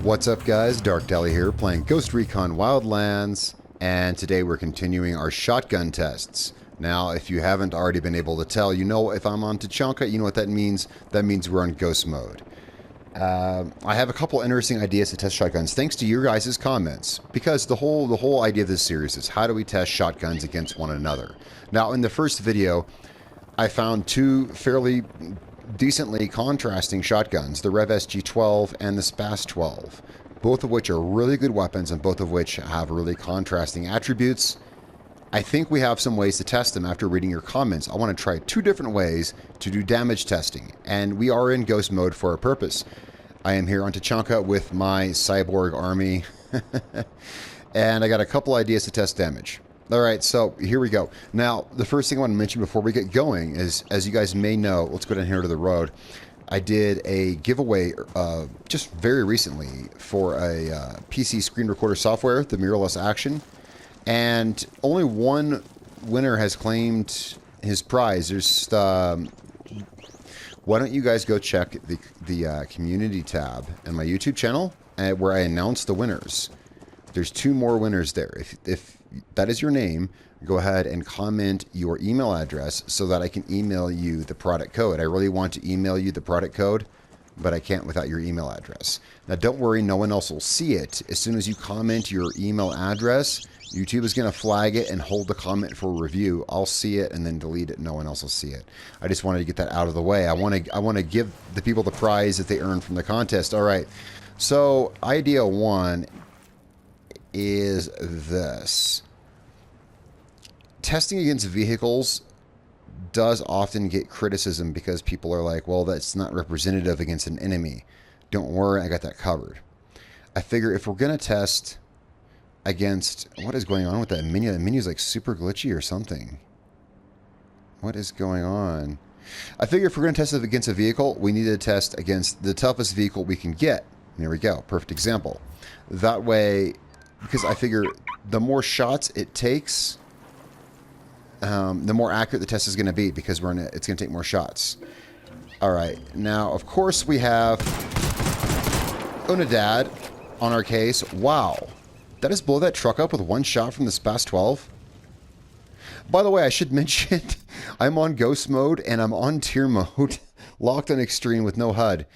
What's up, guys? Dark Deli here, playing Ghost Recon Wildlands, and today we're continuing our shotgun tests. Now, if you haven't already been able to tell, you know if I'm on Tachanka, you know what that means? That means we're on Ghost mode. I have a couple interesting ideas to test shotguns, thanks to your guys' comments, because the whole idea of this series is how do we test shotguns against one another. Now, in the first video, I found two fairly decently contrasting shotguns, the Rev SG-12 and the Spaz 12, both of which are really good weapons and both of which have really contrasting attributes. I think we have some ways to test them after reading your comments. I want to try two different ways to do damage testing, and we are in Ghost mode for a purpose. I am here on Tachanka with my cyborg army, and I got a couple ideas to test damage. Alright, so here we go. Now, the first thing I want to mention before we get going is, as you guys may know, let's go down here to the road. I did a giveaway just very recently for a PC screen recorder software, the mirrorless action, and only one winner has claimed his prize. There's why don't you guys go check the community tab in my YouTube channel where I announce the winners. There's two more winners there. If that is your name, go ahead and comment your email address so that I can email you the product code. I really want to email you the product code, but I can't without your email address. Now, don't worry, no one else will see it. As soon as you comment your email address, YouTube is going to flag it and hold the comment for review. I'll see it and then delete it. No one else will see it. I just wanted to get that out of the way. I want to give the people the prize that they earn from the contest. All right. So, idea one is this. Testing against vehicles does often get criticism because people are like, well, that's not representative against an enemy. Don't worry, I got that covered. I figure if we're going to test against... What is going on with that menu? The menu's like super glitchy or something. What is going on? I figure if we're going to test it against a vehicle, we need to test against the toughest vehicle we can get. There we go. Perfect example. That way, because I figure the more shots it takes... the more accurate the test is going to be because it's going to take more shots. Alright, now of course we have Unidad on our case. Wow, that is blow that truck up with one shot from the Spaz 12. By the way, I should mention I'm on Ghost mode and I'm on tier mode, locked on extreme with no HUD.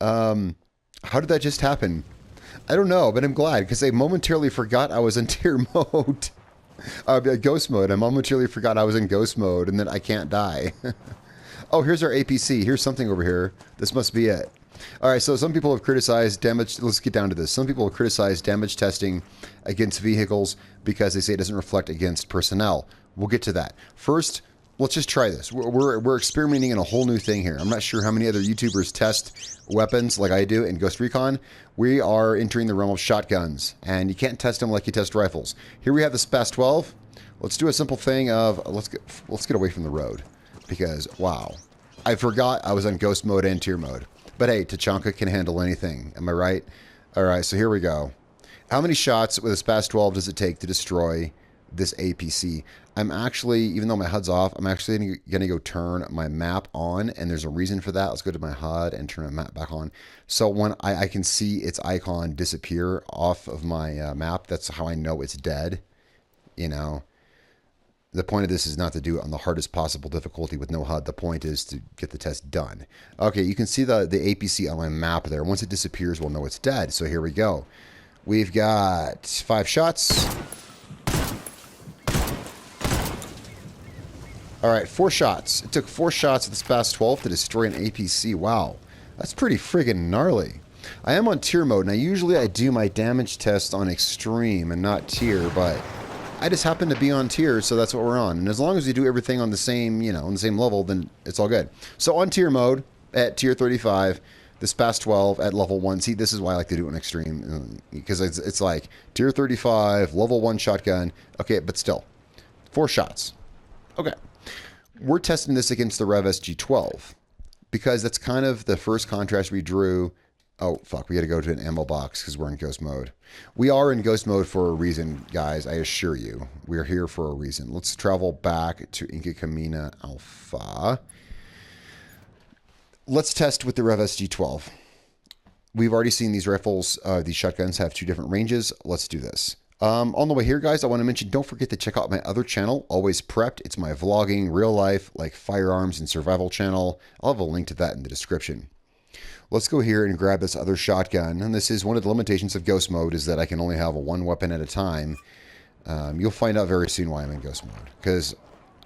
How did that just happen? I don't know, but I'm glad because I momentarily forgot I was in tier mode. Ghost mode. I momentarily forgot I was in ghost mode and that I can't die. Oh, here's our APC. Here's something over here. This must be it. Alright, so some people have criticized damage. Let's get down to this. Some people have criticized damage testing against vehicles because they say it doesn't reflect against personnel. We'll get to that. First, let's just try this. We're experimenting in a whole new thing here. I'm not sure how many other YouTubers test weapons like I do in Ghost Recon. We are entering the realm of shotguns, and you can't test them like you test rifles. Here we have the Spaz 12. Let's do a simple thing of let's get away from the road because wow, I forgot I was on Ghost mode and tier mode. But hey, Tachanka can handle anything. Am I right? All right, so here we go. How many shots with a Spaz 12 does it take to destroy this APC? I'm actually, even though my HUD's off, I'm actually going to go turn my map on, and there's a reason for that. Let's go to my HUD and turn my map back on. So when I can see its icon disappear off of my map, that's how I know it's dead. You know, the point of this is not to do it on the hardest possible difficulty with no HUD. The point is to get the test done. Okay, you can see the APC on my map there. Once it disappears, we'll know it's dead. So here we go. We've got 5 shots. Alright, 4 shots. It took 4 shots with the Spaz 12 to destroy an APC. Wow. That's pretty friggin' gnarly. I am on tier mode. Now, usually I do my damage test on extreme and not tier, but I just happen to be on tier, so that's what we're on. And as long as you do everything on the same, you know, on the same level, then it's all good. So on tier mode, at tier 35, the Spaz 12 at level 1. See, this is why I like to do it on extreme, because it's like tier 35, level 1 shotgun. Okay, but still, 4 shots. Okay. We're testing this against the Rev SG-12 because that's kind of the first contrast we drew. Oh, fuck. We got to go to an ammo box because we're in ghost mode. We are in ghost mode for a reason, guys. I assure you. We're here for a reason. Let's travel back to Inca Camina Alpha. Let's test with the Rev SG-12. we've already seen these rifles, these shotguns have 2 different ranges. Let's do this. On the way here, guys, I want to mention, don't forget to check out my other channel, Always Prepped. It's my vlogging, real life, like firearms and survival channel. I'll have a link to that in the description. Let's go here and grab this other shotgun. And this is one of the limitations of Ghost Mode, is that I can only have one weapon at a time. You'll find out very soon why I'm in Ghost Mode. Because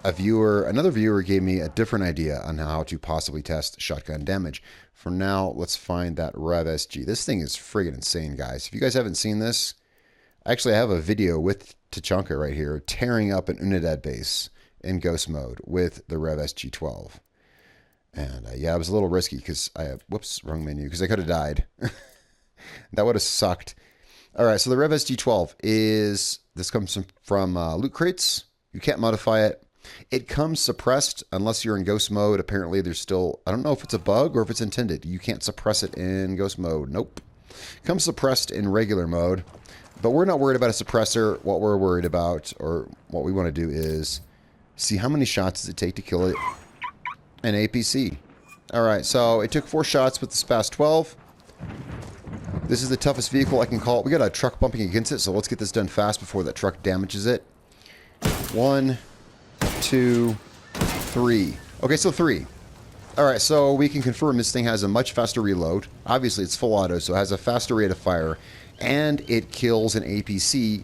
another viewer gave me a different idea on how to possibly test shotgun damage. For now, let's find that Rev SG. This thing is friggin' insane, guys. If you guys haven't seen this, actually I have a video with Tachanka right here tearing up an Unidad base in Ghost Mode with the Rev SG-12. And yeah, it was a little risky because whoops, wrong menu, because I could have died. That would have sucked. All right, so the Rev SG-12 this comes from loot crates. You can't modify it. It comes suppressed unless you're in Ghost Mode. Apparently there's still, I don't know if it's a bug or if it's intended. You can't suppress it in Ghost Mode. Nope. Comes suppressed in regular mode. But we're not worried about a suppressor. What we're worried about, or what we want to do, is see how many shots does it take to kill it. An APC. Alright, so it took 4 shots with the Spaz 12. This is the toughest vehicle I can call it. We got a truck bumping against it, so let's get this done fast before that truck damages it. 1, 2, 3. Okay, so 3. Alright, so we can confirm this thing has a much faster reload. Obviously, it's full auto, so it has a faster rate of fire. And it kills an APC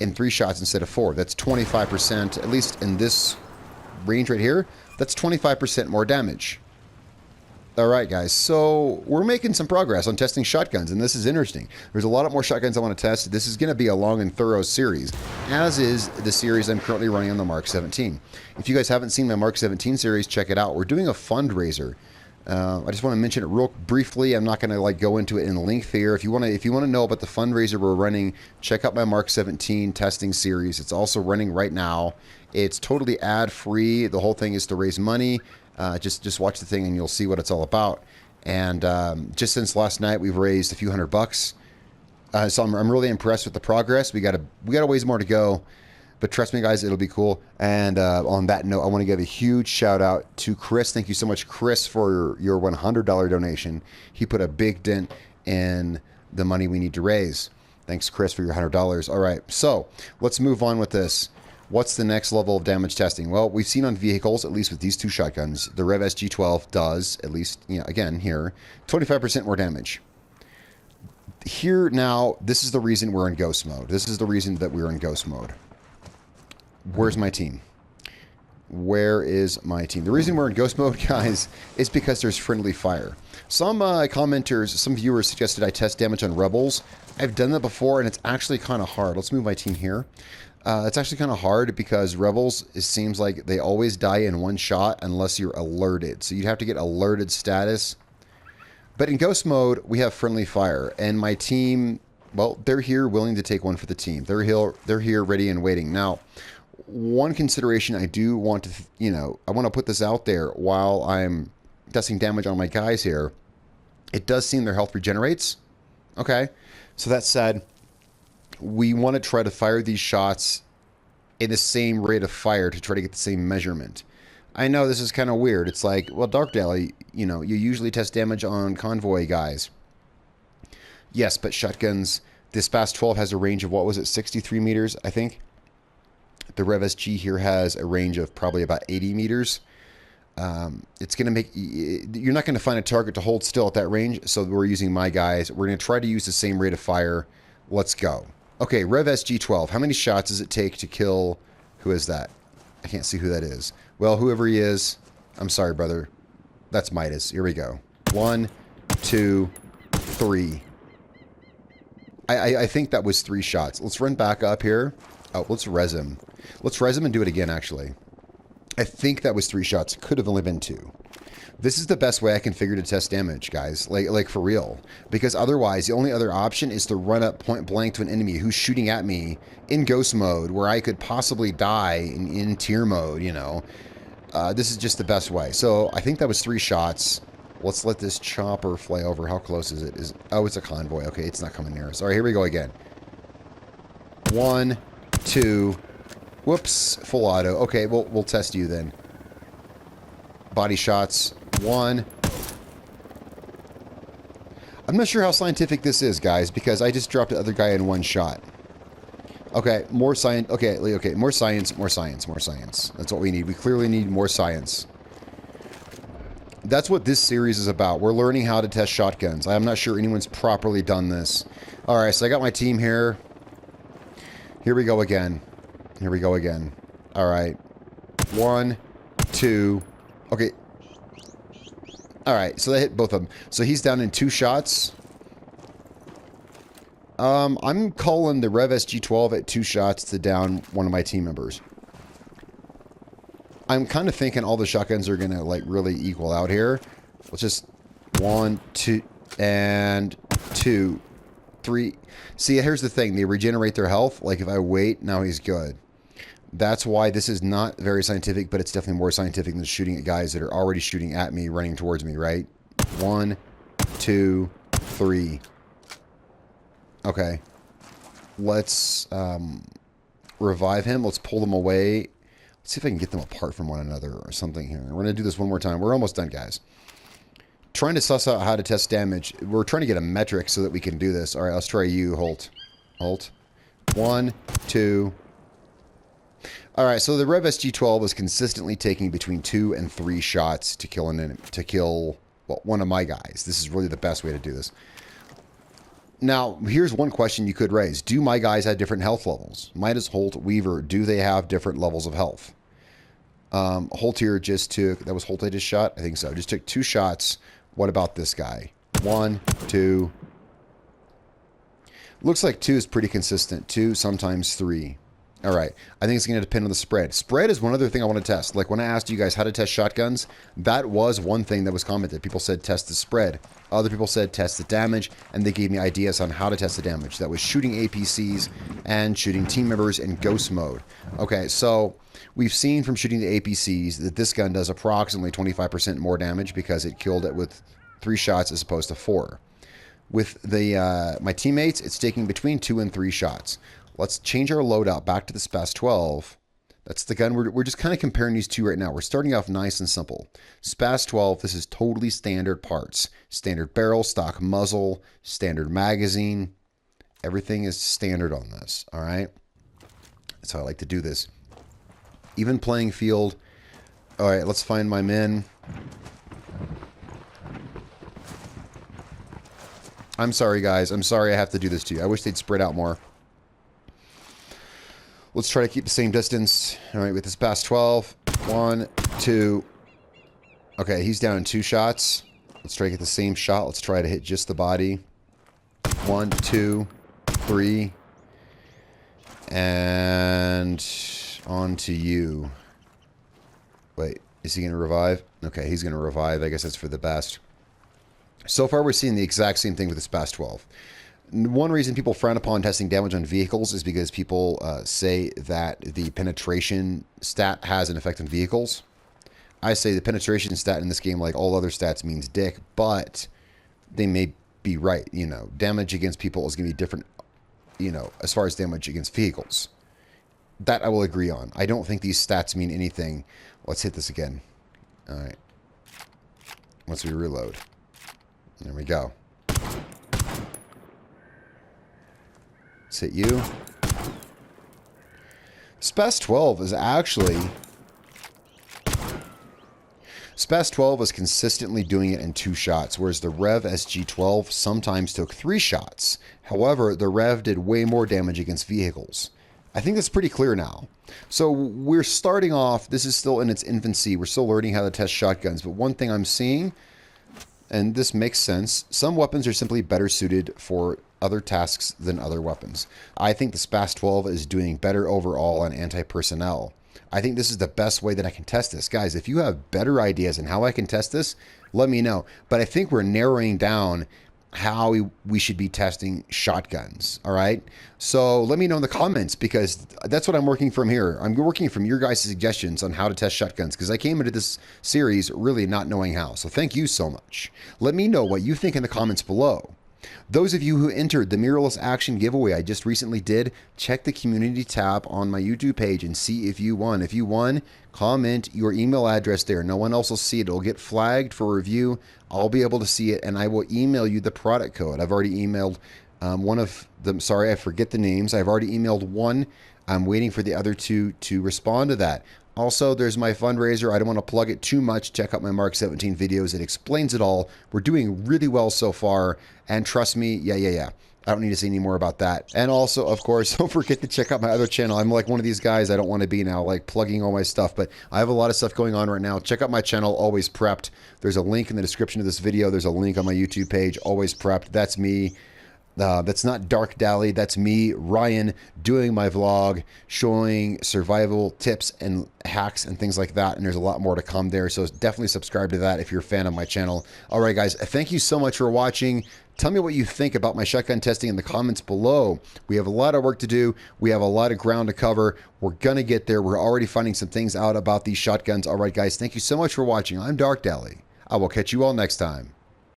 in 3 shots instead of 4. That's 25%, at least in this range right here. That's 25% more damage. Alright guys, so we're making some progress on testing shotguns, and this is interesting. There's a lot more shotguns I want to test. This is going to be a long and thorough series, as is the series I'm currently running on the Mark 17. If you guys haven't seen my Mark 17 series, check it out. We're doing a fundraiser. I just want to mention it real briefly. I'm not going to go into it in length here. If you want to know about the fundraiser we're running, check out my Mark 17 testing series. It's also running right now. It's totally ad-free. The whole thing is to raise money. Just watch the thing and you'll see what it's all about. And just since last night, we've raised a few $100. So I'm really impressed with the progress. We got a ways more to go. But trust me, guys, it'll be cool. And on that note, I want to give a huge shout out to Chris. Thank you so much, Chris, for your $100 donation. He put a big dent in the money we need to raise. Thanks, Chris, for your $100. All right, so let's move on with this. What's the next level of damage testing? Well, we've seen on vehicles, at least with these 2 shotguns, the Rev SG-12 does, at least, again, here, 25% more damage. Here now, this is the reason we're in Ghost Mode. This is the reason that we're in Ghost Mode. Where's my team? Where is my team? The reason we're in Ghost Mode, guys, is because there's friendly fire. Some commenters, some viewers suggested I test damage on rebels. I've done that before, and it's actually kind of hard. Let's move my team here. It's actually kind of hard because rebels, it seems like they always die in 1 shot unless you're alerted. So you'd have to get alerted status. But in Ghost Mode, we have friendly fire, and my team, well, they're here willing to take one for the team. They're here ready and waiting. Now, one consideration I do want to, I want to put this out there while I'm testing damage on my guys here. It does seem their health regenerates. Okay. So that said, we want to try to fire these shots in the same rate of fire to try to get the same measurement. I know this is kind of weird. It's like, well, Dark Dally, you usually test damage on convoy guys. Yes, but shotguns, this Spaz 12 has a range of, what was it, 63 meters, I think? The Rev SG here has a range of probably about 80 meters. It's going to make, you're not going to find a target to hold still at that range, so we're using my guys. We're going to try to use the same rate of fire. Let's go. Okay, Rev SG-12. How many shots does it take to kill, who is that? I can't see who that is. Well, whoever he is, I'm sorry, brother. That's Midas. Here we go. 1, 2, 3. I think that was 3 shots. Let's run back up here. Oh, let's res him. Let's res him and do it again, actually. I think that was 3 shots. Could have only been 2. This is the best way I can figure to test damage, guys. Like for real. Because otherwise, the only other option is to run up point blank to an enemy who's shooting at me in Ghost Mode, where I could possibly die in tier mode, This is just the best way. So I think that was 3 shots. Let's let this chopper fly over. How close is it? Oh, it's a convoy. Okay, it's not coming near us. All right, here we go again. 1, 2. Whoops, full auto. Okay, we'll test you then. Body shots. 1. I'm not sure how scientific this is, guys, because I just dropped the other guy in one shot. Okay, more science. Okay, more science, more science, more science. That's what we need. We clearly need more science. That's what this series is about. We're learning how to test shotguns. I'm not sure anyone's properly done this. Alright, so I got my team here. Here we go again. Here we go again. Alright. 1, 2. Okay. Alright, so they hit both of them. So he's down in 2 shots. I'm calling the Rev SG-12 at 2 shots to down one of my team members. I'm kind of thinking all the shotguns are going to, like, really equal out here. Let's just 1, 2, and 2, 3. See, here's the thing. They regenerate their health. Like, if I wait, now he's good. That's why this is not very scientific, but it's definitely more scientific than shooting at guys that are already shooting at me, running towards me, right? 1, 2, 3. Okay. Let's revive him. Let's pull them away. Let's see if I can get them apart from one another or something here. We're going to do this one more time. We're almost done, guys. Trying to suss out how to test damage. We're trying to get a metric so that we can do this. All right, let's try you, Holt. Holt. 1, 2. All right, so the Rev SG-12 is consistently taking between 2 and 3 shots to kill well, one of my guys. This is really the best way to do this. Now, here's one question you could raise. Do my guys have different health levels? Midas, Holt, Weaver, do they have different levels of health? Holt here just took... That was Holt I just shot? I think so. Just took 2 shots. What about this guy? 1, 2. Looks like 2 is pretty consistent. 2, sometimes 3. All right. I think it's going to depend on the spread. Spread is one other thing I want to test. Like when I asked you guys how to test shotguns, that was one thing that was commented. People said test the spread. Other people said test the damage, and they gave me ideas on how to test the damage. That was shooting APCs and shooting team members in ghost mode. Okay, so we've seen from shooting the APCs that this gun does approximately 25% more damage because it killed it with 3 shots as opposed to 4. With the my teammates, it's taking between 2 and 3 shots. Let's change our loadout back to the Spaz 12. That's the gun. We're just kind of comparing these two right now. We're starting off nice and simple. Spaz 12, this is totally standard parts. Standard barrel, stock muzzle, standard magazine. Everything is standard on this, all right? That's how I like to do this. Even playing field. All right, let's find my men. I'm sorry, guys. I'm sorry I have to do this to you. I wish they'd spread out more. Let's try to keep the same distance. All right, with this Spaz 12. 1, 2. Okay, he's down in 2 shots. Let's try to get the same shot. Let's try to hit just the body. 1, 2, 3. And on to you. Wait, is he going to revive? Okay, he's going to revive. I guess that's for the best. So far, we're seeing the exact same thing with the Spaz 12. One reason people frown upon testing damage on vehicles is because people say that the penetration stat has an effect on vehicles. I say the penetration stat in this game, like all other stats, means dick, but they may be right. You know, damage against people is going to be different, you know, as far as damage against vehicles. That I will agree on. I don't think these stats mean anything. Let's hit this again. All right. Once we reload. There we go. Let's hit you. Spaz 12 is actually... Spaz 12 is consistently doing it in 2 shots, whereas the Rev SG-12 sometimes took 3 shots. However, the Rev did way more damage against vehicles. I think that's pretty clear now. So we're starting off, this is still in its infancy, we're still learning how to test shotguns, but one thing I'm seeing, and this makes sense, some weapons are simply better suited for other tasks than other weapons. I think the Spaz 12 is doing better overall on anti-personnel. I think this is the best way that I can test this. Guys, if you have better ideas on how I can test this, let me know. But I think we're narrowing down how we should be testing shotguns, all right? So let me know in the comments, because that's what I'm working from here. I'm working from your guys' suggestions on how to test shotguns, because I came into this series really not knowing how. So thank you so much. Let me know what you think in the comments below. Those of you who entered the mirrorless action giveaway I just recently did, check the community tab on my YouTube page and see if you won. If you won, comment your email address there. No one else will see it. It'll get flagged for review. I'll be able to see it, and I will email you the product code. I've already emailed one of them. Sorry, I forget the names. I've already emailed one. I'm waiting for the other two to respond to that. Also, there's my fundraiser. I don't want to plug it too much. Check out my Mark 17 videos. It explains it all. We're doing really well so far. And trust me, yeah. I don't need to say any more about that. And also, of course, don't forget to check out my other channel. I'm like one of these guys I don't want to be now, like plugging all my stuff. But I have a lot of stuff going on right now. Check out my channel, Always Prepped. There's a link in the description of this video. There's a link on my YouTube page, Always Prepped. That's me. That's not Dark Dally. That's me, Ryan, doing my vlog, showing survival tips and hacks and things like that. And there's a lot more to come there. So definitely subscribe to that if you're a fan of my channel. All right, guys, thank you so much for watching. Tell me what you think about my shotgun testing in the comments below. We have a lot of work to do. We have a lot of ground to cover. We're going to get there. We're already finding some things out about these shotguns. All right, guys, thank you so much for watching. I'm Dark Dally. I will catch you all next time.